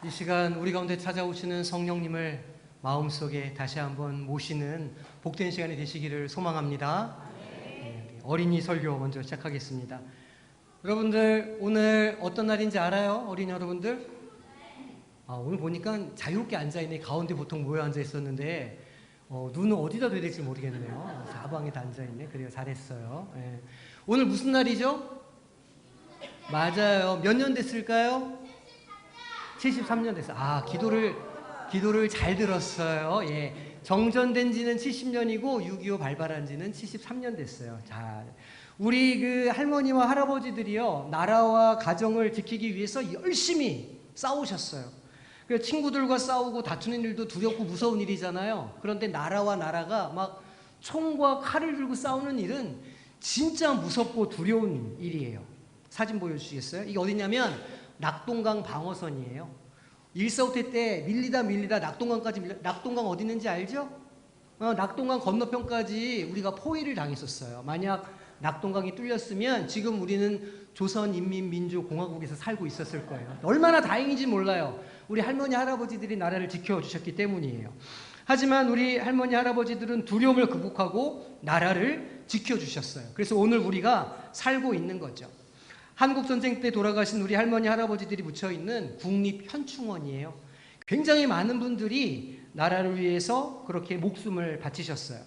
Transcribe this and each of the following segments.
이 시간 우리 가운데 찾아오시는 성령님을 마음속에 다시 한번 모시는 복된 시간이 되시기를 소망합니다. 어린이 설교 먼저 시작하겠습니다. 여러분들 오늘 어떤 날인지 알아요? 어린이 여러분들? 오늘 보니까 자유롭게 앉아있네. 가운데 보통 모여 앉아있었는데 눈은 어디다 둬야 될지 모르겠네요. 사방에 다 앉아있네. 그래요. 잘했어요. 예. 오늘 무슨 날이죠? 맞아요. 몇 년 됐을까요? 73년 됐어요. 기도를 잘 들었어요. 예. 정전된 지는 70년이고 6.25 발발한 지는 73년 됐어요. 자, 우리 그 할머니와 할아버지들이요, 나라와 가정을 지키기 위해서 열심히 싸우셨어요. 그래서 친구들과 싸우고 다투는 일도 두렵고 무서운 일이잖아요. 그런데 나라와 나라가 막 총과 칼을 들고 싸우는 일은 진짜 무섭고 두려운 일이에요. 사진 보여주시겠어요? 이게 어디냐면 낙동강 방어선이에요. 1.4.5태 때 밀리다 낙동강까지 낙동강 어디 있는지 알죠? 낙동강 건너편까지 우리가 포위를 당했었어요. 만약 낙동강이 뚫렸으면 지금 우리는 조선인민민주공화국에서 살고 있었을 거예요. 얼마나 다행인지 몰라요. 우리 할머니 할아버지들이 나라를 지켜주셨기 때문이에요. 하지만 우리 할머니 할아버지들은 두려움을 극복하고 나라를 지켜주셨어요. 그래서 오늘 우리가 살고 있는 거죠. 한국전쟁 때 돌아가신 우리 할머니 할아버지들이 묻혀있는 국립현충원이에요. 굉장히 많은 분들이 나라를 위해서 그렇게 목숨을 바치셨어요.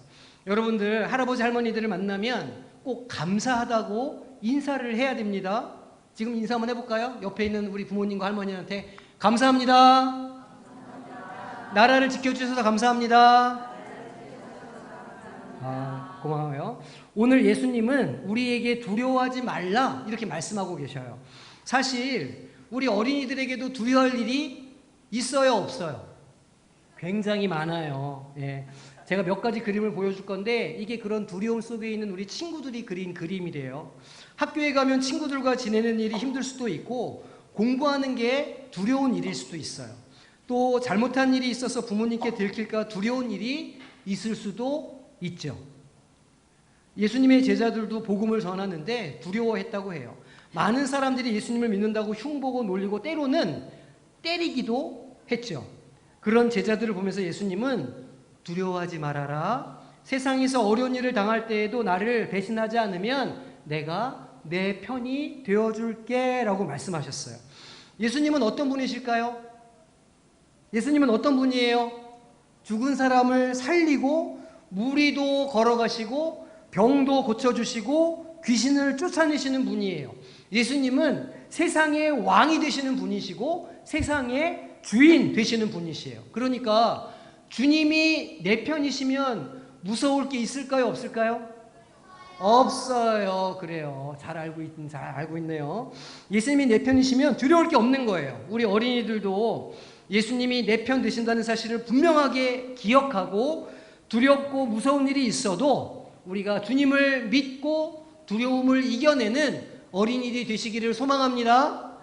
여러분들 할아버지 할머니들을 만나면 꼭 감사하다고 인사를 해야 됩니다. 지금 인사 한번 해볼까요? 옆에 있는 우리 부모님과 할머니한테 감사합니다. 나라를 지켜주셔서 감사합니다. 고마워요. 오늘 예수님은 우리에게 두려워하지 말라 이렇게 말씀하고 계셔요. 사실 우리 어린이들에게도 두려워할 일이 있어요, 없어요? 굉장히 많아요. 예. 제가 몇 가지 그림을 보여줄 건데 이게 그런 두려움 속에 있는 우리 친구들이 그린 그림이래요. 학교에 가면 친구들과 지내는 일이 힘들 수도 있고 공부하는 게 두려운 일일 수도 있어요. 또 잘못한 일이 있어서 부모님께 들킬까 두려운 일이 있을 수도 있죠. 예수님의 제자들도 복음을 전하는데 두려워했다고 해요. 많은 사람들이 예수님을 믿는다고 흉보고 놀리고 때로는 때리기도 했죠. 그런 제자들을 보면서 예수님은 두려워하지 말아라. 세상에서 어려운 일을 당할 때에도 나를 배신하지 않으면 내가 내 편이 되어줄게 라고 말씀하셨어요. 예수님은 어떤 분이실까요? 예수님은 어떤 분이에요? 죽은 사람을 살리고 무리도 걸어가시고 병도 고쳐주시고 귀신을 쫓아내시는 분이에요. 예수님은 세상의 왕이 되시는 분이시고 세상의 주인 되시는 분이시에요. 그러니까 주님이 내 편이시면 무서울 게 있을까요? 없을까요? 없어요. 그래요. 잘 알고 있네요. 예수님이 내 편이시면 두려울 게 없는 거예요. 우리 어린이들도 예수님이 내 편 되신다는 사실을 분명하게 기억하고 두렵고 무서운 일이 있어도 우리가 주님을 믿고 두려움을 이겨내는 어린이들이 되시기를 소망합니다.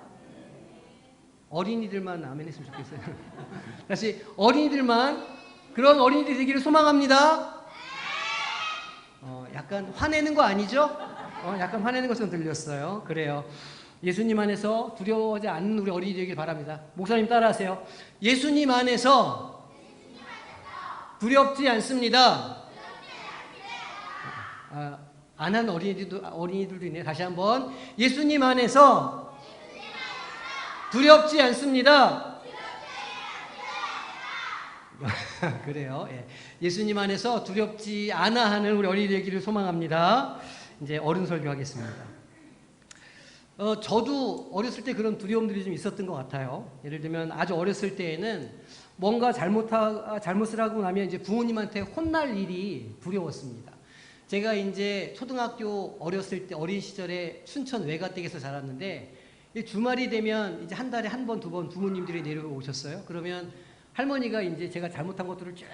어린이들만 아멘 했으면 좋겠어요. 다시 어린이들만 그런 어린이들이 되기를 소망합니다. 약간 화내는 거 아니죠? 약간 화내는 것처럼 들렸어요. 그래요. 예수님 안에서 두려워하지 않는 우리 어린이 되길 바랍니다. 목사님 따라하세요. 예수님 안에서 두렵지 않습니다. 안 하는 어린이들도 있네요. 다시 한번. 예수님 안에서 두렵지 않습니다. 그래요. 예. 예수님 안에서 두렵지 않아 하는 우리 어린이 되기를 소망합니다. 이제 어른 설교하겠습니다. 저도 어렸을 때 그런 두려움들이 좀 있었던 것 같아요. 예를 들면 아주 어렸을 때에는 뭔가 잘못을 하고 나면 이제 부모님한테 혼날 일이 두려웠습니다. 제가 이제 초등학교 어렸을 때 어린 시절에 춘천 외가댁에서 자랐는데 주말이 되면 이제 한 달에 한 번, 두 번 부모님들이 내려오셨어요. 그러면 할머니가 이제 제가 잘못한 것들을 쭉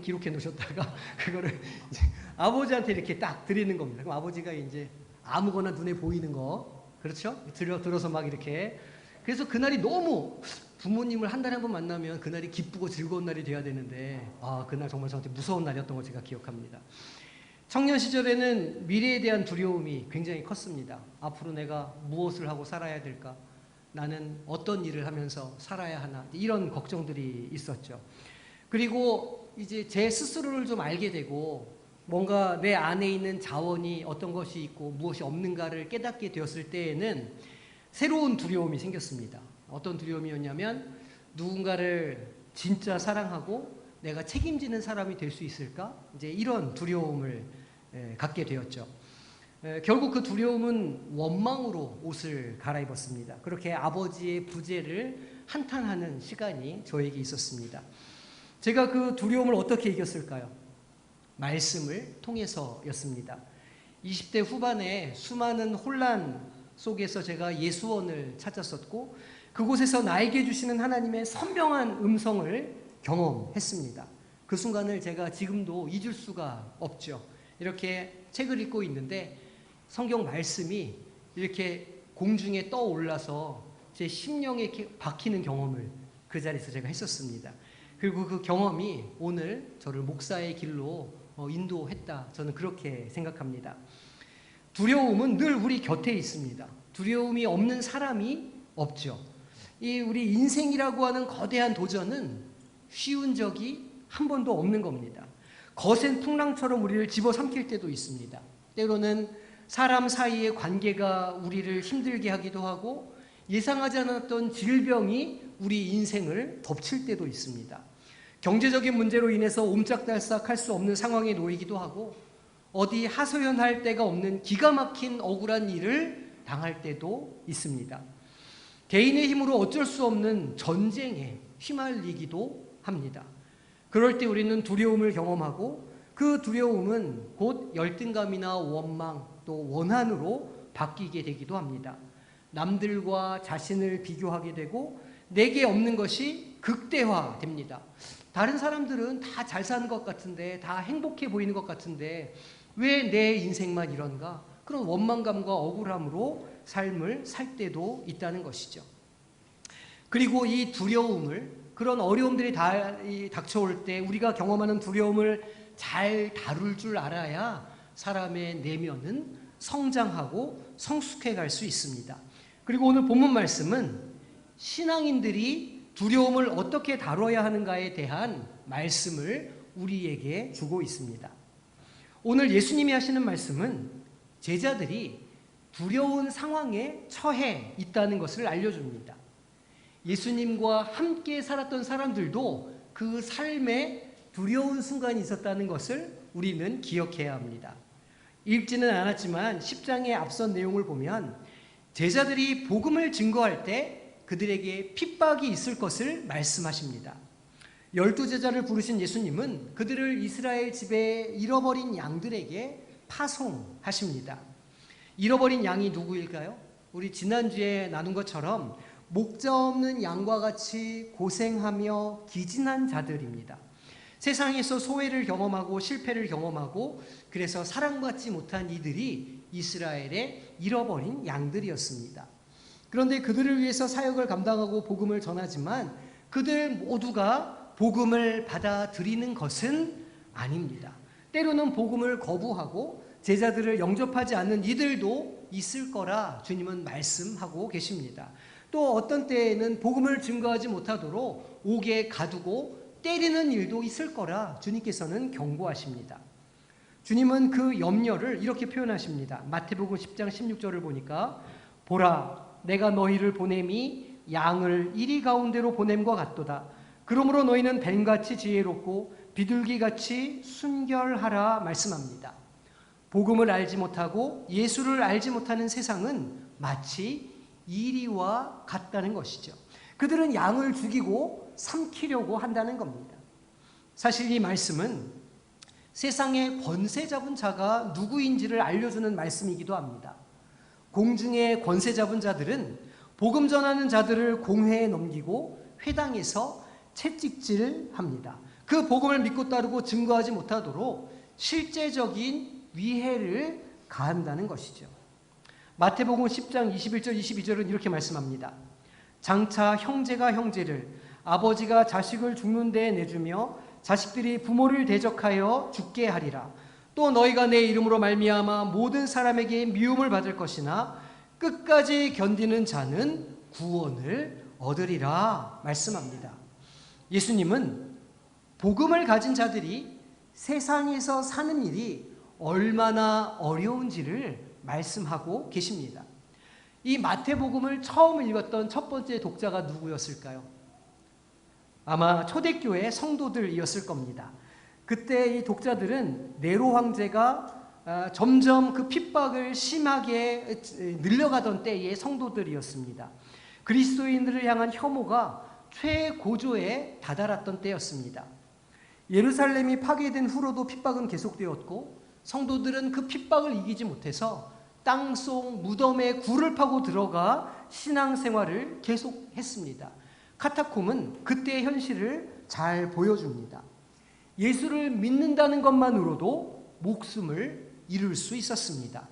기록해 놓으셨다가 그거를 이제 아버지한테 이렇게 딱 드리는 겁니다. 그럼 아버지가 이제 아무거나 눈에 보이는 거, 그렇죠? 들어서 막 이렇게. 그래서 그날이 너무 부모님을 한 달에 한 번 만나면 그날이 기쁘고 즐거운 날이 돼야 되는데 그날 정말 저한테 무서운 날이었던 걸 제가 기억합니다. 청년 시절에는 미래에 대한 두려움이 굉장히 컸습니다. 앞으로 내가 무엇을 하고 살아야 될까? 나는 어떤 일을 하면서 살아야 하나, 이런 걱정들이 있었죠. 그리고 이제 제 스스로를 좀 알게 되고 뭔가 내 안에 있는 자원이 어떤 것이 있고 무엇이 없는가를 깨닫게 되었을 때에는 새로운 두려움이 생겼습니다. 어떤 두려움이었냐면 누군가를 진짜 사랑하고 내가 책임지는 사람이 될 수 있을까? 이제 이런 두려움을 갖게 되었죠. 결국 그 두려움은 원망으로 옷을 갈아입었습니다. 그렇게 아버지의 부재를 한탄하는 시간이 저에게 있었습니다. 제가 그 두려움을 어떻게 이겼을까요? 말씀을 통해서였습니다. 20대 후반에 수많은 혼란 속에서 제가 예수원을 찾았었고 그곳에서 나에게 주시는 하나님의 선명한 음성을 경험했습니다. 그 순간을 제가 지금도 잊을 수가 없죠. 이렇게 책을 읽고 있는데 성경 말씀이 이렇게 공중에 떠올라서 제 심령에 이렇게 박히는 경험을 그 자리에서 제가 했었습니다. 그리고 그 경험이 오늘 저를 목사의 길로 인도했다. 저는 그렇게 생각합니다. 두려움은 늘 우리 곁에 있습니다. 두려움이 없는 사람이 없죠. 이 우리 인생이라고 하는 거대한 도전은 쉬운 적이 한 번도 없는 겁니다. 거센 풍랑처럼 우리를 집어삼킬 때도 있습니다. 때로는 사람 사이의 관계가 우리를 힘들게 하기도 하고 예상하지 않았던 질병이 우리 인생을 덮칠 때도 있습니다. 경제적인 문제로 인해서 옴짝달싹 할 수 없는 상황에 놓이기도 하고 어디 하소연할 데가 없는 기가 막힌 억울한 일을 당할 때도 있습니다. 개인의 힘으로 어쩔 수 없는 전쟁에 휘말리기도 합니다. 그럴 때 우리는 두려움을 경험하고 그 두려움은 곧 열등감이나 원망 또 원한으로 바뀌게 되기도 합니다. 남들과 자신을 비교하게 되고 내게 없는 것이 극대화됩니다. 다른 사람들은 다 잘 사는 것 같은데 다 행복해 보이는 것 같은데 왜 내 인생만 이런가? 그런 원망감과 억울함으로 삶을 살 때도 있다는 것이죠. 그리고 이 두려움을 그런 어려움들이 닥쳐올 때 우리가 경험하는 두려움을 잘 다룰 줄 알아야 사람의 내면은 성장하고 성숙해 갈 수 있습니다. 그리고 오늘 본문 말씀은 신앙인들이 두려움을 어떻게 다뤄야 하는가에 대한 말씀을 우리에게 주고 있습니다. 오늘 예수님이 하시는 말씀은 제자들이 두려운 상황에 처해 있다는 것을 알려줍니다. 예수님과 함께 살았던 사람들도 그 삶에 두려운 순간이 있었다는 것을 우리는 기억해야 합니다. 읽지는 않았지만 10장의 앞선 내용을 보면 제자들이 복음을 증거할 때 그들에게 핍박이 있을 것을 말씀하십니다. 12제자를 부르신 예수님은 그들을 이스라엘 집에 잃어버린 양들에게 파송하십니다. 잃어버린 양이 누구일까요? 우리 지난주에 나눈 것처럼 목자 없는 양과 같이 고생하며 기진한 자들입니다. 세상에서 소외를 경험하고 실패를 경험하고 그래서 사랑받지 못한 이들이 이스라엘의 잃어버린 양들이었습니다. 그런데 그들을 위해서 사역을 감당하고 복음을 전하지만 그들 모두가 복음을 받아들이는 것은 아닙니다. 때로는 복음을 거부하고 제자들을 영접하지 않는 이들도 있을 거라 주님은 말씀하고 계십니다. 또 어떤 때에는 복음을 증거하지 못하도록 옥에 가두고 때리는 일도 있을 거라 주님께서는 경고하십니다. 주님은 그 염려를 이렇게 표현하십니다. 마태복음 10장 16절을 보니까 보라 내가 너희를 보냄이 양을 이리 가운데로 보냄과 같도다. 그러므로 너희는 뱀같이 지혜롭고 비둘기같이 순결하라 말씀합니다. 복음을 알지 못하고 예수를 알지 못하는 세상은 마치 이리와 같다는 것이죠. 그들은 양을 죽이고 삼키려고 한다는 겁니다. 사실 이 말씀은 세상의 권세 잡은 자가 누구인지를 알려주는 말씀이기도 합니다. 공중의 권세 잡은 자들은 복음 전하는 자들을 공회에 넘기고 회당에서 채찍질합니다. 그 복음을 믿고 따르고 증거하지 못하도록 실제적인 위해를 가한다는 것이죠. 마태복음 10장 21절 22절은 이렇게 말씀합니다. 장차 형제가 형제를 아버지가 자식을 죽는 데에 내주며 자식들이 부모를 대적하여 죽게 하리라. 또 너희가 내 이름으로 말미암아 모든 사람에게 미움을 받을 것이나 끝까지 견디는 자는 구원을 얻으리라 말씀합니다. 예수님은 복음을 가진 자들이 세상에서 사는 일이 얼마나 어려운지를 말씀하고 계십니다. 이 마태복음을 처음 읽었던 첫 번째 독자가 누구였을까요? 아마 초대교회 성도들이었을 겁니다. 그때 이 독자들은 네로 황제가 점점 그 핍박을 심하게 늘려가던 때의 성도들이었습니다. 그리스도인들을 향한 혐오가 최고조에 다다랐던 때였습니다. 예루살렘이 파괴된 후로도 핍박은 계속되었고 성도들은 그 핍박을 이기지 못해서 땅속 무덤에 굴을 파고 들어가 신앙생활을 계속했습니다. 카타콤은 그때의 현실을 잘 보여줍니다. 예수를 믿는다는 것만으로도 목숨을 잃을 수 있었습니다.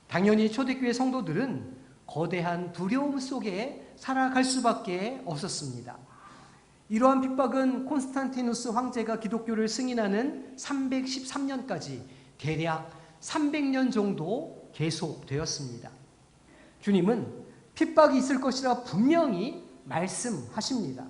당연히 초대교회 성도들은 거대한 두려움 속에 살아갈 수밖에 없었습니다. 이러한 핍박은 콘스탄티누스 황제가 기독교를 승인하는 313년까지 대략 300년 정도 계속되었습니다. 주님은 핍박이 있을 것이라 분명히 말씀하십니다.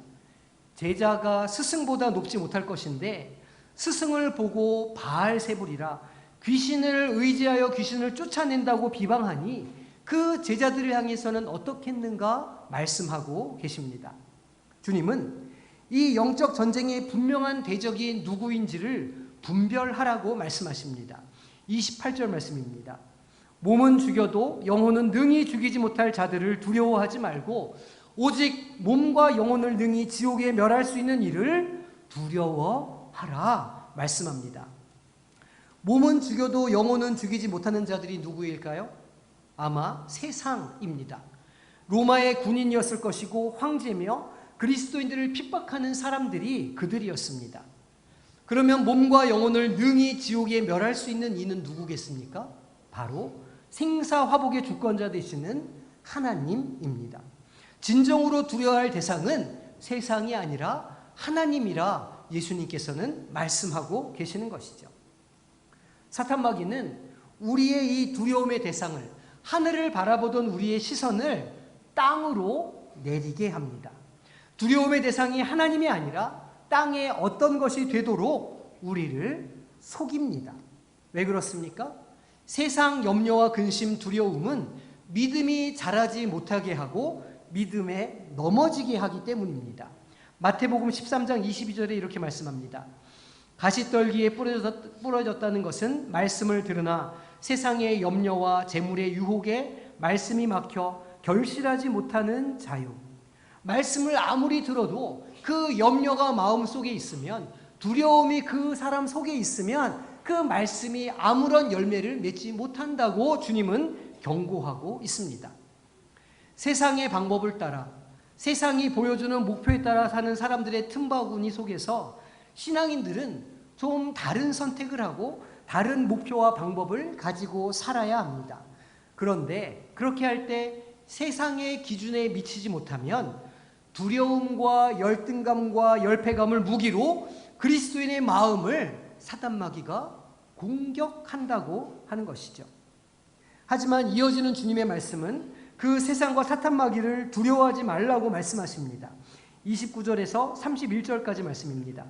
제자가 스승보다 높지 못할 것인데 스승을 보고 바알세불이라 귀신을 의지하여 귀신을 쫓아낸다고 비방하니 그 제자들을 향해서는 어떻게 했는가 말씀하고 계십니다. 주님은 이 영적 전쟁의 분명한 대적이 누구인지를 분별하라고 말씀하십니다. 28절 말씀입니다. 몸은 죽여도 영혼은 능히 죽이지 못할 자들을 두려워하지 말고 오직 몸과 영혼을 능히 지옥에 멸할 수 있는 이를 두려워하라 말씀합니다. 몸은 죽여도 영혼은 죽이지 못하는 자들이 누구일까요? 아마 세상입니다. 로마의 군인이었을 것이고 황제며 그리스도인들을 핍박하는 사람들이 그들이었습니다. 그러면 몸과 영혼을 능히 지옥에 멸할 수 있는 이는 누구겠습니까? 바로 생사화복의 주권자 되시는 하나님입니다. 진정으로 두려워할 대상은 세상이 아니라 하나님이라 예수님께서는 말씀하고 계시는 것이죠. 사탄마귀는 우리의 이 두려움의 대상을, 하늘을 바라보던 우리의 시선을 땅으로 내리게 합니다. 두려움의 대상이 하나님이 아니라 땅에 어떤 것이 되도록 우리를 속입니다. 왜 그렇습니까? 세상 염려와 근심, 두려움은 믿음이 자라지 못하게 하고 믿음에 넘어지게 하기 때문입니다. 마태복음 13장 22절에 이렇게 말씀합니다. 가시떨기에 부러졌다는 것은 말씀을 들으나 세상의 염려와 재물의 유혹에 말씀이 막혀 결실하지 못하는 자요. 말씀을 아무리 들어도 그 염려가 마음속에 있으면, 두려움이 그 사람 속에 있으면 그 말씀이 아무런 열매를 맺지 못한다고 주님은 경고하고 있습니다. 세상의 방법을 따라, 세상이 보여주는 목표에 따라 사는 사람들의 틈바구니 속에서 신앙인들은 좀 다른 선택을 하고 다른 목표와 방법을 가지고 살아야 합니다. 그런데 그렇게 할 때 세상의 기준에 미치지 못하면 두려움과 열등감과 열패감을 무기로 그리스도인의 마음을 사탄마귀가 공격한다고 하는 것이죠. 하지만 이어지는 주님의 말씀은 그 세상과 사탄마귀를 두려워하지 말라고 말씀하십니다. 29절에서 31절까지 말씀입니다.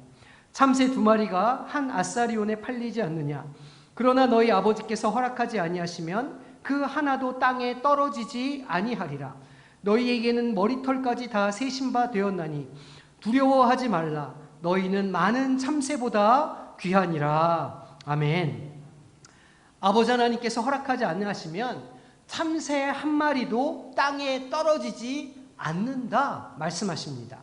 참새 2마리가 한 아사리온에 팔리지 않느냐? 그러나 너희 아버지께서 허락하지 아니하시면 그 하나도 땅에 떨어지지 아니하리라. 너희에게는 머리털까지 다 세신 바 되었나니 두려워하지 말라. 너희는 많은 참새보다 귀하니라. 아멘. 아버지 하나님께서 허락하지 아니하시면 참새 한 마리도 땅에 떨어지지 않는다 말씀하십니다.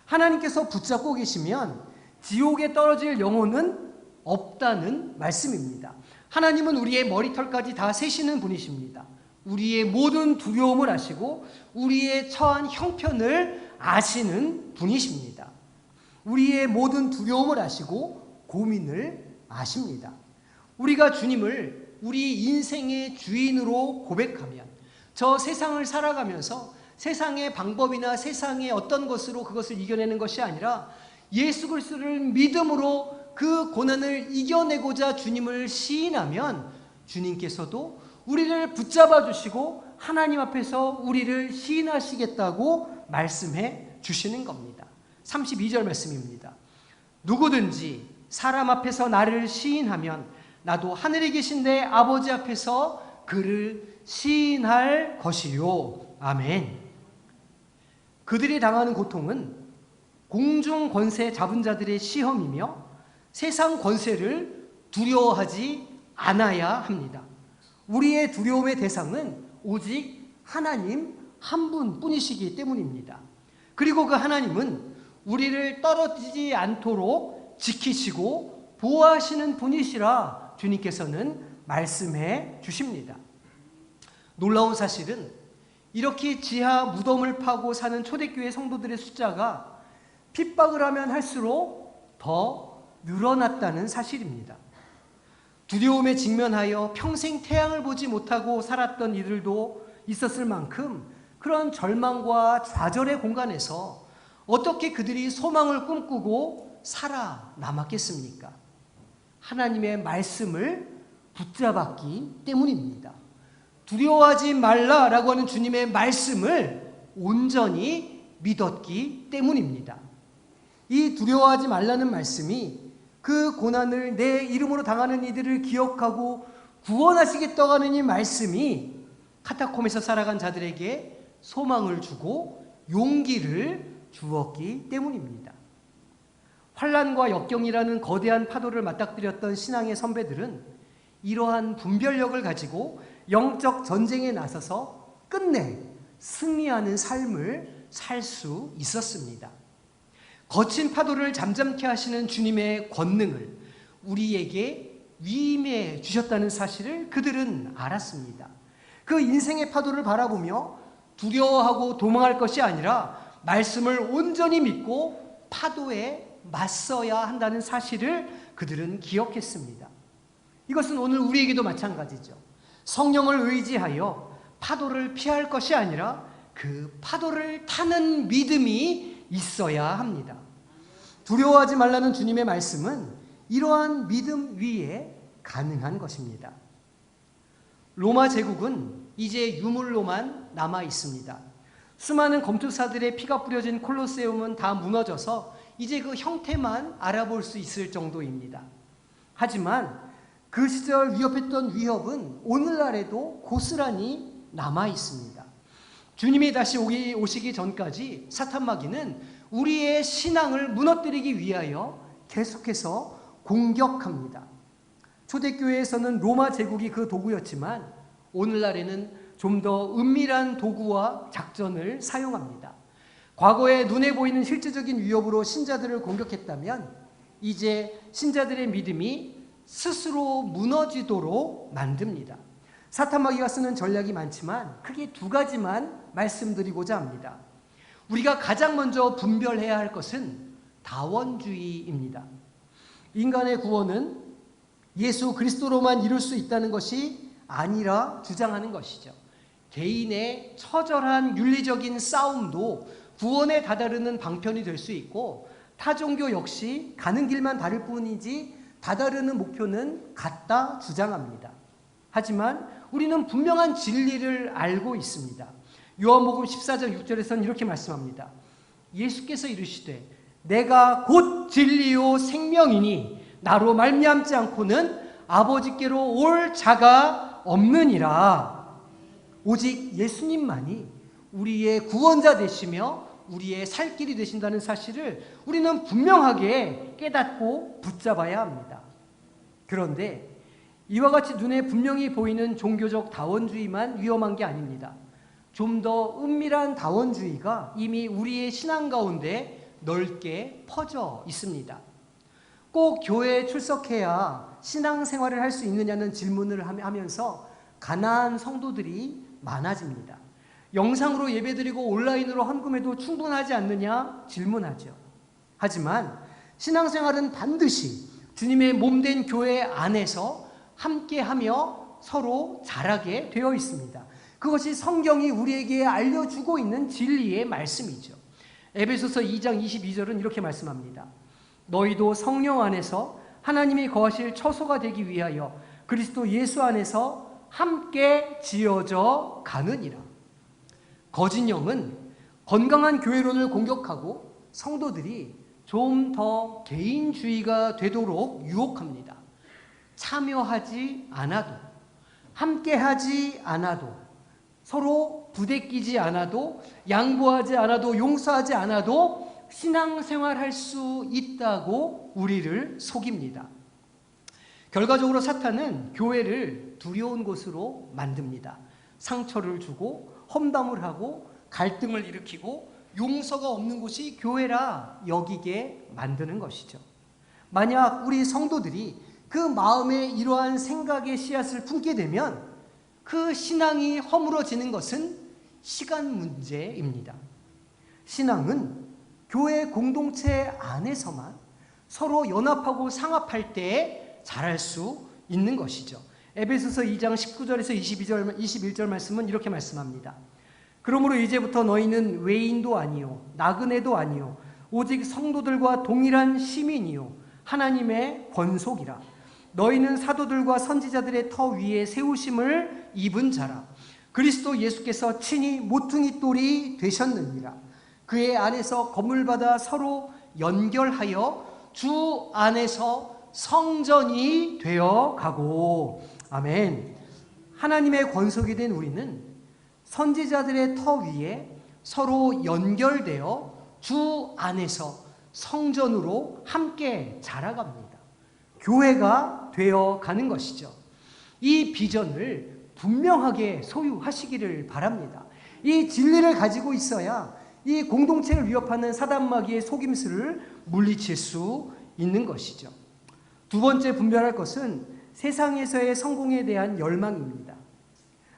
하나님께서 붙잡고 계시면 지옥에 떨어질 영혼은 없다는 말씀입니다. 하나님은 우리의 머리털까지 다 세시는 분이십니다. 우리의 모든 두려움을 아시고 우리의 처한 형편을 아시는 분이십니다. 우리의 모든 두려움을 아시고 고민을 아십니다. 우리가 주님을 우리 인생의 주인으로 고백하면, 저 세상을 살아가면서 세상의 방법이나 세상의 어떤 것으로 그것을 이겨내는 것이 아니라 예수 그리스도를 믿음으로 그 고난을 이겨내고자 주님을 시인하면 주님께서도 우리를 붙잡아 주시고 하나님 앞에서 우리를 시인하시겠다고 말씀해 주시는 겁니다. 32절 말씀입니다. 누구든지 사람 앞에서 나를 시인하면 나도 하늘에 계신 내 아버지 앞에서 그를 시인할 것이요. 아멘. 그들이 당하는 고통은 공중 권세 잡은 자들의 시험이며 세상 권세를 두려워하지 않아야 합니다. 우리의 두려움의 대상은 오직 하나님 한 분뿐이시기 때문입니다. 그리고 그 하나님은 우리를 떨어지지 않도록 지키시고 보호하시는 분이시라 주님께서는 말씀해 주십니다. 놀라운 사실은 이렇게 지하 무덤을 파고 사는 초대교회 성도들의 숫자가 핍박을 하면 할수록 더 늘어났다는 사실입니다. 두려움에 직면하여 평생 태양을 보지 못하고 살았던 이들도 있었을 만큼 그런 절망과 좌절의 공간에서 어떻게 그들이 소망을 꿈꾸고 살아남았겠습니까? 하나님의 말씀을 붙잡았기 때문입니다. 두려워하지 말라라고 하는 주님의 말씀을 온전히 믿었기 때문입니다. 이 두려워하지 말라는 말씀이 그 고난을 내 이름으로 당하는 이들을 기억하고 구원하시겠다고 하는 이 말씀이 카타콤에서 살아간 자들에게 소망을 주고 용기를 주었기 때문입니다. 환난과 역경이라는 거대한 파도를 맞닥뜨렸던 신앙의 선배들은 이러한 분별력을 가지고 영적 전쟁에 나서서 끝내 승리하는 삶을 살 수 있었습니다. 거친 파도를 잠잠케 하시는 주님의 권능을 우리에게 위임해 주셨다는 사실을 그들은 알았습니다. 그 인생의 파도를 바라보며 두려워하고 도망할 것이 아니라 말씀을 온전히 믿고 파도에 맞서야 한다는 사실을 그들은 기억했습니다. 이것은 오늘 우리에게도 마찬가지죠. 성령을 의지하여 파도를 피할 것이 아니라 그 파도를 타는 믿음이 있어야 합니다. 두려워하지 말라는 주님의 말씀은 이러한 믿음 위에 가능한 것입니다. 로마 제국은 이제 유물로만 남아 있습니다. 수많은 검투사들의 피가 뿌려진 콜로세움은 다 무너져서 이제 그 형태만 알아볼 수 있을 정도입니다. 하지만 그 시절 위협했던 위협은 오늘날에도 고스란히 남아 있습니다. 주님이 다시 오시기 전까지 사탄 마귀는 우리의 신앙을 무너뜨리기 위하여 계속해서 공격합니다. 초대교회에서는 로마 제국이 그 도구였지만 오늘날에는 좀 더 은밀한 도구와 작전을 사용합니다. 과거에 눈에 보이는 실질적인 위협으로 신자들을 공격했다면 이제 신자들의 믿음이 스스로 무너지도록 만듭니다. 사탄 마귀가 쓰는 전략이 많지만 크게 두 가지만 말씀드리고자 합니다. 우리가 가장 먼저 분별해야 할 것은 다원주의입니다. 인간의 구원은 예수 그리스도로만 이룰 수 있다는 것이 아니라 주장하는 것이죠. 개인의 처절한 윤리적인 싸움도 구원에 다다르는 방편이 될 수 있고 타종교 역시 가는 길만 다를 뿐이지 다다르는 목표는 같다 주장합니다. 하지만 우리는 분명한 진리를 알고 있습니다. 요한복음 14장 6절에서는 이렇게 말씀합니다. 예수께서 이르시되 내가 곧 진리요 생명이니 나로 말미암지 않고는 아버지께로 올 자가 없느니라. 오직 예수님만이 우리의 구원자 되시며 우리의 살 길이 되신다는 사실을 우리는 분명하게 깨닫고 붙잡아야 합니다. 그런데 이와 같이 눈에 분명히 보이는 종교적 다원주의만 위험한 게 아닙니다. 좀 더 은밀한 다원주의가 이미 우리의 신앙 가운데 넓게 퍼져 있습니다. 꼭 교회에 출석해야 신앙생활을 할 수 있느냐는 질문을 하면서 가난한 성도들이 많아집니다. 영상으로 예배드리고 온라인으로 헌금해도 충분하지 않느냐 질문하죠. 하지만 신앙생활은 반드시 주님의 몸된 교회 안에서 함께하며 서로 자라게 되어 있습니다. 그것이 성경이 우리에게 알려주고 있는 진리의 말씀이죠. 에베소서 2장 22절은 이렇게 말씀합니다. 너희도 성령 안에서 하나님이 거하실 처소가 되기 위하여 그리스도 예수 안에서 함께 지어져 가느니라. 거짓 영은 건강한 교회론을 공격하고 성도들이 좀 더 개인주의가 되도록 유혹합니다. 참여하지 않아도, 함께하지 않아도, 서로 부대끼지 않아도, 양보하지 않아도, 용서하지 않아도 신앙생활할 수 있다고 우리를 속입니다. 결과적으로 사탄은 교회를 두려운 곳으로 만듭니다. 상처를 주고 험담을 하고 갈등을 일으키고 용서가 없는 곳이 교회라 여기게 만드는 것이죠. 만약 우리 성도들이 그 마음에 이러한 생각의 씨앗을 품게 되면 그 신앙이 허물어지는 것은 시간 문제입니다. 신앙은 교회 공동체 안에서만 서로 연합하고 상합할 때 자랄 수 있는 것이죠. 에베소서 2장 19절에서 21절 말씀은 이렇게 말씀합니다. 그러므로 이제부터 너희는 외인도 아니요 나그네도 아니요 오직 성도들과 동일한 시민이요 하나님의 권속이라. 너희는 사도들과 선지자들의 터 위에 세우심을 입은 자라. 그리스도 예수께서 친히 모퉁이 돌이 되셨느니라. 그의 안에서 건물받아 서로 연결하여 주 안에서 성전이 되어 가고. 아멘. 하나님의 권속이 된 우리는 선지자들의 터 위에 서로 연결되어 주 안에서 성전으로 함께 자라갑니다. 교회가 되어 가는 것이죠. 이 비전을 분명하게 소유하시기를 바랍니다. 이 진리를 가지고 있어야 이 공동체를 위협하는 사단마귀의 속임수를 물리칠 수 있는 것이죠. 두 번째 분별할 것은 세상에서의 성공에 대한 열망입니다.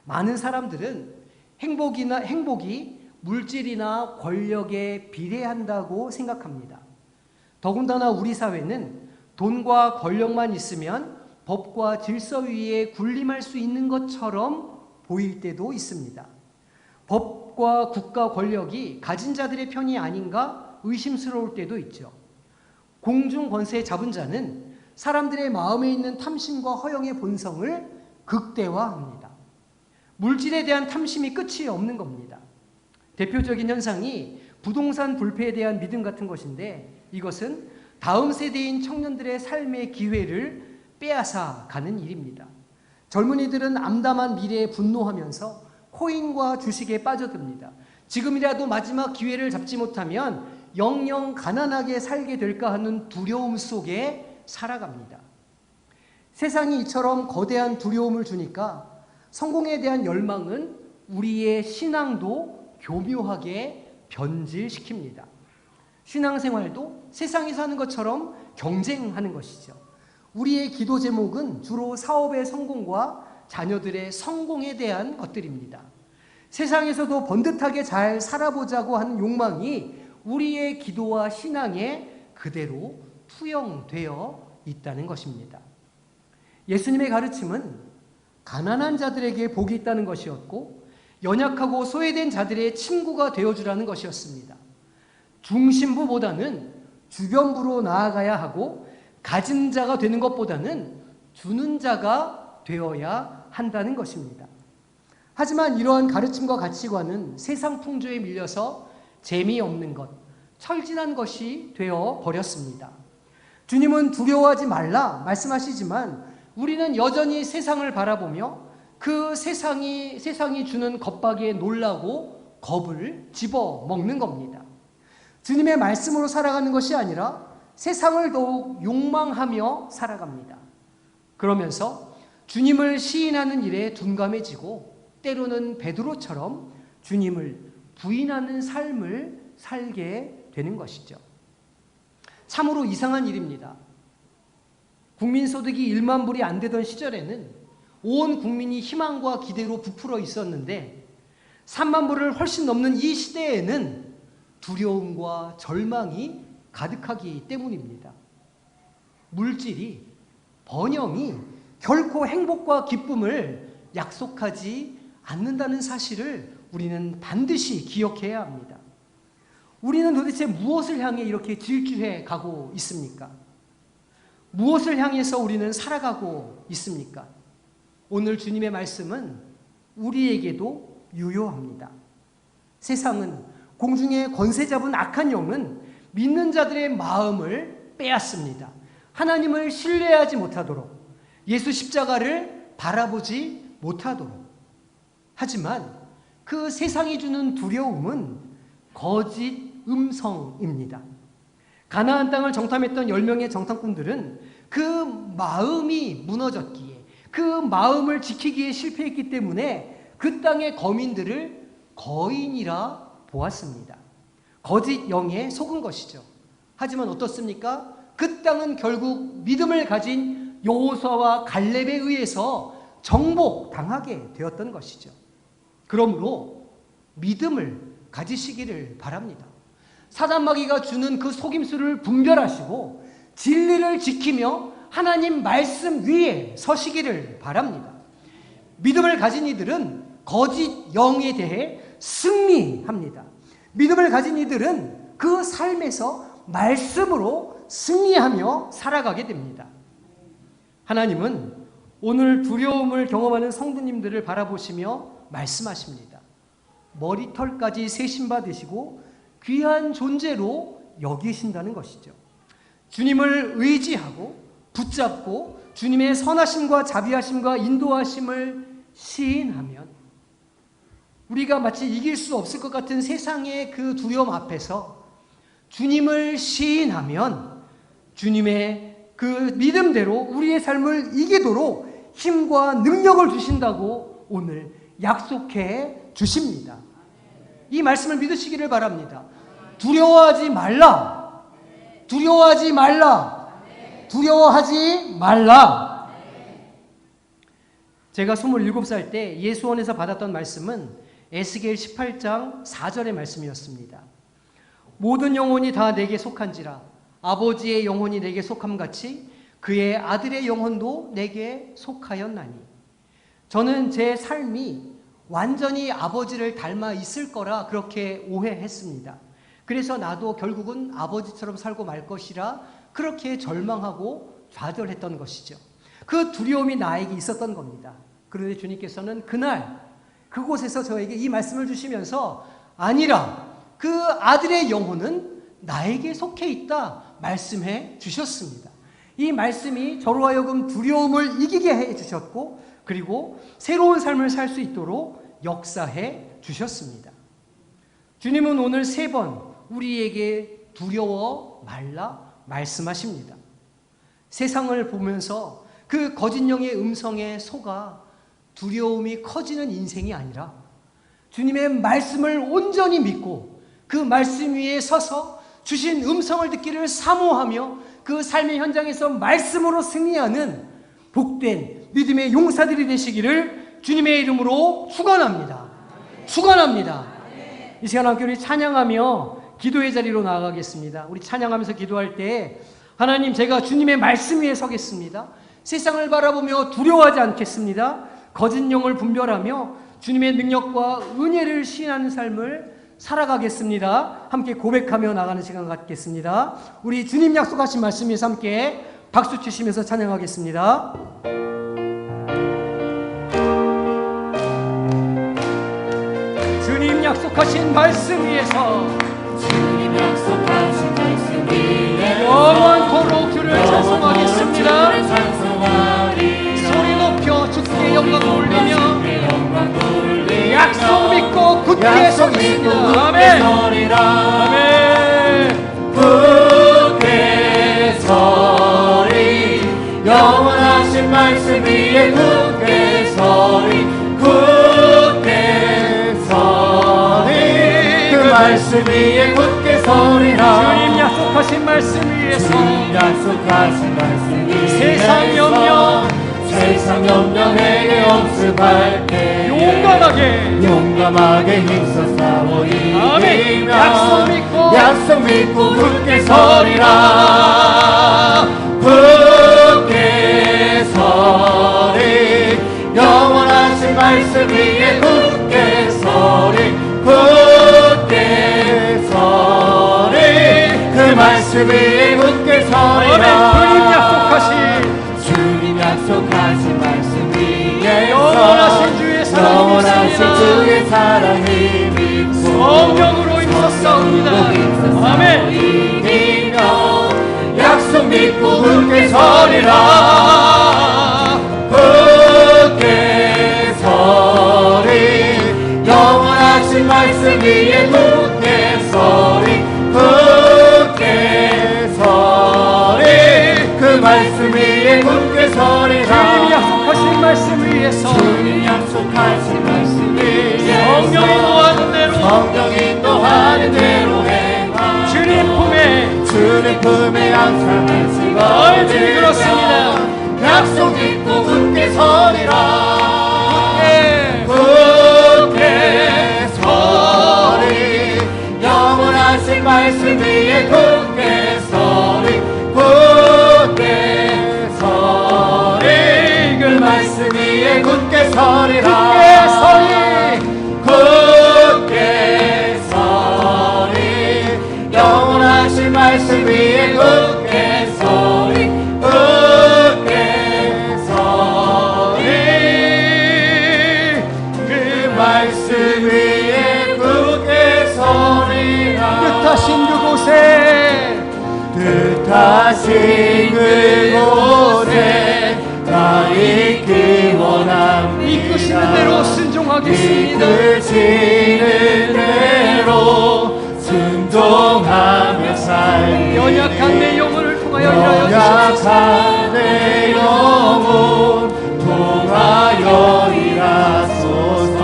많은 사람들은 행복이 물질이나 권력에 비례한다고 생각합니다. 더군다나 우리 사회는 돈과 권력만 있으면 법과 질서 위에 군림할 수 있는 것처럼 보일 때도 있습니다. 법과 국가 권력이 가진 자들의 편이 아닌가 의심스러울 때도 있죠. 공중 권세 잡은 자는 사람들의 마음에 있는 탐심과 허영의 본성을 극대화합니다. 물질에 대한 탐심이 끝이 없는 겁니다. 대표적인 현상이 부동산 불패에 대한 믿음 같은 것인데, 이것은 다음 세대인 청년들의 삶의 기회를 빼앗아 가는 일입니다. 젊은이들은 암담한 미래에 분노하면서 코인과 주식에 빠져듭니다. 지금이라도 마지막 기회를 잡지 못하면 영영 가난하게 살게 될까 하는 두려움 속에 살아갑니다. 세상이 이처럼 거대한 두려움을 주니까 성공에 대한 열망은 우리의 신앙도 교묘하게 변질시킵니다. 신앙생활도 세상에서 하는 것처럼 경쟁하는 것이죠. 우리의 기도 제목은 주로 사업의 성공과 자녀들의 성공에 대한 것들입니다. 세상에서도 번듯하게 잘 살아보자고 하는 욕망이 우리의 기도와 신앙에 그대로 투영되어 있다는 것입니다. 예수님의 가르침은 가난한 자들에게 복이 있다는 것이었고, 연약하고 소외된 자들의 친구가 되어주라는 것이었습니다. 중심부보다는 주변부로 나아가야 하고, 가진 자가 되는 것보다는 주는 자가 되어야 한다는 것입니다. 하지만 이러한 가르침과 가치관은 세상 풍조에 밀려서 재미없는 것, 철진한 것이 되어 버렸습니다. 주님은 두려워하지 말라 말씀하시지만 우리는 여전히 세상을 바라보며 그 세상이 주는 겁박에 놀라고 겁을 집어먹는 겁니다. 주님의 말씀으로 살아가는 것이 아니라 세상을 더욱 욕망하며 살아갑니다. 그러면서 주님을 시인하는 일에 둔감해지고 때로는 베드로처럼 주님을 부인하는 삶을 살게 되는 것이죠. 참으로 이상한 일입니다. 국민소득이 1만 불이 안 되던 시절에는 온 국민이 희망과 기대로 부풀어 있었는데 3만 불을 훨씬 넘는 이 시대에는 두려움과 절망이 가득하기 때문입니다. 물질이, 번영이 결코 행복과 기쁨을 약속하지 않는다는 사실을 우리는 반드시 기억해야 합니다. 우리는 도대체 무엇을 향해 이렇게 질주해 가고 있습니까? 무엇을 향해서 우리는 살아가고 있습니까? 오늘 주님의 말씀은 우리에게도 유효합니다. 세상은 공중에 권세 잡은 악한 영은 믿는 자들의 마음을 빼앗습니다. 하나님을 신뢰하지 못하도록, 예수 십자가를 바라보지 못하도록. 하지만 그 세상이 주는 두려움은 거짓 음성입니다. 가나안 땅을 정탐했던 10명의 정탐꾼들은 그 마음이 무너졌기에, 그 마음을 지키기에 실패했기 때문에 그 땅의 거민들을 거인이라 보았습니다. 거짓 영에 속은 것이죠. 하지만 어떻습니까? 그 땅은 결국 믿음을 가진 여호수아와 갈렙에 의해서 정복당하게 되었던 것이죠. 그러므로 믿음을 가지시기를 바랍니다. 사단마귀가 주는 그 속임수를 분별하시고 진리를 지키며 하나님 말씀 위에 서시기를 바랍니다. 믿음을 가진 이들은 거짓 영에 대해 승리합니다. 믿음을 가진 이들은 그 삶에서 말씀으로 승리하며 살아가게 됩니다. 하나님은 오늘 두려움을 경험하는 성도님들을 바라보시며 말씀하십니다. 머리털까지 세심받으시고 귀한 존재로 여기신다는 것이죠. 주님을 의지하고 붙잡고 주님의 선하심과 자비하심과 인도하심을 시인하면 우리가 마치 이길 수 없을 것 같은 세상의 그 두려움 앞에서 주님을 시인하면 주님의 그 믿음대로 우리의 삶을 이기도록 힘과 능력을 주신다고 오늘 약속해 주십니다. 이 말씀을 믿으시기를 바랍니다. 두려워하지 말라. 두려워하지 말라. 두려워하지 말라. 제가 27살 때 예수원에서 받았던 말씀은 에스겔 18장 4절의 말씀이었습니다. 모든 영혼이 다 내게 속한지라 아버지의 영혼이 내게 속함같이 그의 아들의 영혼도 내게 속하였나니. 저는 제 삶이 완전히 아버지를 닮아 있을 거라 그렇게 오해했습니다. 그래서 나도 결국은 아버지처럼 살고 말 것이라 그렇게 절망하고 좌절했던 것이죠. 그 두려움이 나에게 있었던 겁니다. 그런데 주님께서는 그날 그곳에서 저에게 이 말씀을 주시면서 아니라 그 아들의 영혼은 나에게 속해 있다 말씀해 주셨습니다. 이 말씀이 저로 하여금 두려움을 이기게 해 주셨고 그리고 새로운 삶을 살 수 있도록 역사해 주셨습니다. 주님은 오늘 3번 우리에게 두려워 말라 말씀하십니다. 세상을 보면서 그 거짓 영의 음성에 속아 두려움이 커지는 인생이 아니라 주님의 말씀을 온전히 믿고 그 말씀 위에 서서 주신 음성을 듣기를 사모하며 그 삶의 현장에서 말씀으로 승리하는 복된 믿음의 용사들이 되시기를 주님의 이름으로 축원합니다. 축원합니다. 이 시간 함께 우리 찬양하며 기도의 자리로 나아가겠습니다. 우리 찬양하면서 기도할 때 하나님, 제가 주님의 말씀 위에 서겠습니다. 세상을 바라보며 두려워하지 않겠습니다. 거짓 영을 분별하며 주님의 능력과 은혜를 시인하는 삶을 살아가겠습니다. 함께 고백하며 나가는 시간 갖겠습니다. 우리 주님 약속하신 말씀 위에서 함께 박수 치시면서 찬양하겠습니다. 주님 약속하신 말씀 위에서 주님 약속하신 말씀 위에 영원토록 주를 찬송하겠습니다. 소리 높여 주께 영광 올리며 약속 믿고 굳게 서겠습니다. 아멘. 아멘. 굳게 서리 영원하신 말씀 위에 굳게 서리 굳게 서리 그 말씀 위에 굳게 서리라. 주님 약속하신 말씀 위에서 주님 약속하신 말씀 위에서 세상 염려 내게 없을할 때 용감하게 힘써 싸워 아멘. 이기며 약속 믿고 굳게 서리라. 굳게 서리 영원하신 말씀 위에 굳게 서리 굳게 서리 그 말씀 위에 굳게 서리라. 주님 약속하신 말씀 위에 사랑이 영원하신 믿습니다. 주의 사랑을 믿고 성령으로 힘썼사옵니다. 아멘. 이기며 약속 믿고 굳게 서리라. 굳게 서리 영원하신 말씀 위에 굳게 서리. 굳게 서리 그 말씀 위에 굳게 서리라. 주님이 약속하신 말씀 위에서 주님 약속하신 말씀 위에 성령이 노하는 대로 성령이 인도하는 대로 행하. 주님 품에 항상 안식하게 주님 그렇습니다. 약속 믿고 굳게 서리라. 굳게 서리 영원하신 말씀 위에 굳게 서리. 굳게 서리 그 말씀 위에 굳게 서리라. 굳게 서리 영원하신 말씀 위에 굳게 서리. 굳게 서리 그 말씀 위에 굳게 서리라. 뜻하신 그곳에 뜻하신 그곳에 나 있기 원합니다. 이끄시는 대로 순종하겠습니다. 이끄시는 대로 순종하며 살리. 연약한 내 영혼을 통하여 일하여 주시옵소서. 연약한 내 영혼 통하여 일하소서.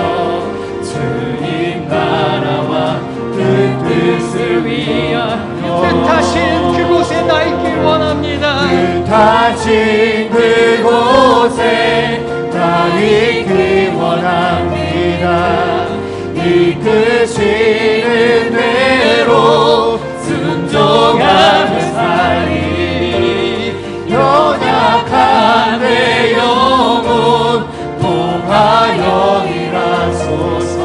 주님 나라와 그 뜻을 위하여 뜻하신 그곳에 나 있길 원합니다. 뜻하신 그곳에 나 있기 원합니다. 이끄시는 대로 순종하며 살리. 연약한 내 영혼 통하여 일하소서.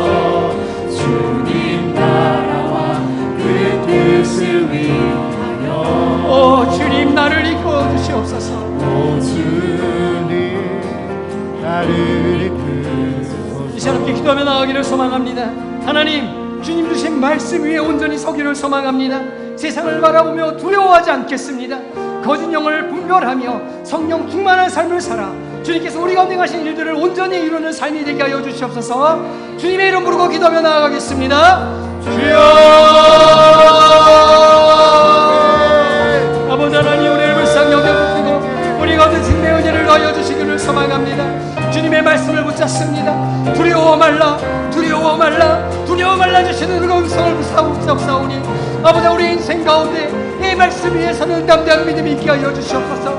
주님 나라와 그 뜻을 위하여 오 주님 나를 이끌어 주시옵소서. 오 주님 나를 이 시간 함께 기도하며 나아가기를 소망합니다. 하나님 주님 주신 말씀 위에 온전히 서기를 소망합니다. 세상을 바라보며 두려워하지 않겠습니다. 거짓 영을 분별하며 성령 충만한 삶을 살아 주님께서 우리 가운데 가신 일들을 온전히 이루는 삶이 되게 하여 주시옵소서. 주님의 이름 부르고 기도하며 나아가겠습니다. 주여 아버지 하나님 우리를 불쌍히 여겨주시고 우리 가운데 주님의 은혜를 더하여 주시기를 소망합니다. 주님의 말씀을 붙잡습니다. 두려워 말라 두려워 말라 두려워 말라 주시는 그 음성을 붙잡사오니 아버지 우리 인생 가운데 이 말씀 위에서는 담대한 믿음이 있게 하여 주시옵소서.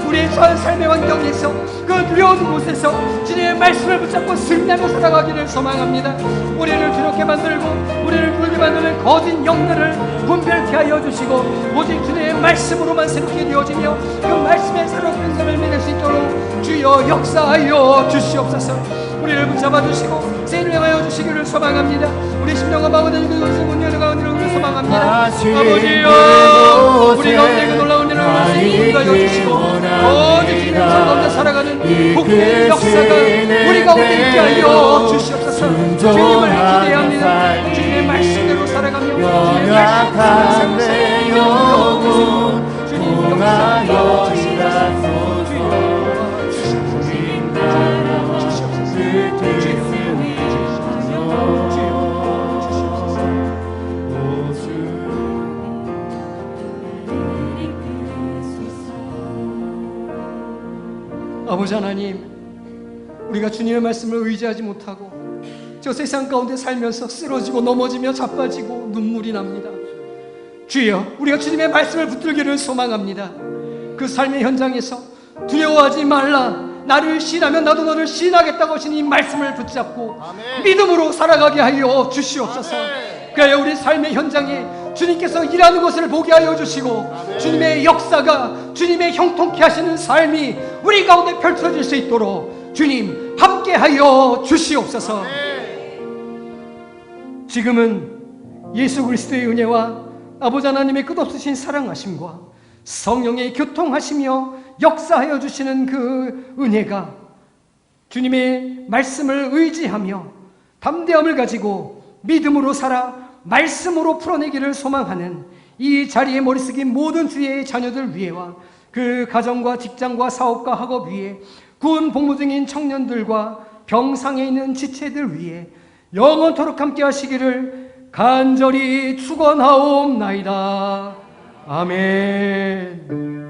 우리의 처한 삶의 환경에서 그 두려운 곳에서 주님의 말씀을 붙잡고 승리하며 살아가기를 소망합니다. 우리를 두렵게 만들고 우리를 불게 만드는 거짓 영들을 분별케 하여 주시고 오직 주님의 말씀으로만 새롭게 되어지며 그 말씀의 새로운 삶을 믿을 수 있도록 주여 역사하여 주시옵소서. 우리를 붙잡아 주시고 세례하여 주시기를 소망합니다. 우리 심령과 마음을 그것을 문열어 가운데로 소망합니다. 아버지여 우리 가운데 그 놀라운 일을 하여 주시고 오직 주님의 가운데 살아가는 복된 역사가 우리 가운데 있게 하여 주시옵소서. 주님을 기대합니다. 주님의 말씀대로 살아가며 주님의 말씀대로 내 영혼 주님 통하여 역사하여 주시옵소서. 아버지 하나님 우리가 주님의 말씀을 의지하지 못하고 저 세상 가운데 살면서 쓰러지고 넘어지며 자빠지고 눈물이 납니다. 주여 우리가 주님의 말씀을 붙들기를 소망합니다. 그 삶의 현장에서 두려워하지 말라 나를 신하면 나도 너를 신하겠다고 하신 이 말씀을 붙잡고 믿음으로 살아가게 하여 주시옵소서. 그래야 우리 삶의 현장에 주님께서 일하는 것을 보게 하여 주시고 주님의 역사가 주님의 형통케 하시는 삶이 우리 가운데 펼쳐질 수 있도록 주님 함께 하여 주시옵소서. 지금은 예수 그리스도의 은혜와 아버지 하나님의 끝없으신 사랑하심과 성령의 교통하시며 역사하여 주시는 그 은혜가 주님의 말씀을 의지하며 담대함을 가지고 믿음으로 살아 말씀으로 풀어내기를 소망하는 이 자리에 머리 숙인 모든 주의 자녀들 위에와 그 가정과 직장과 사업과 학업 위에 군 복무 중인 청년들과 병상에 있는 지체들 위에 영원토록 함께 하시기를 간절히 축원하옵나이다. 아멘.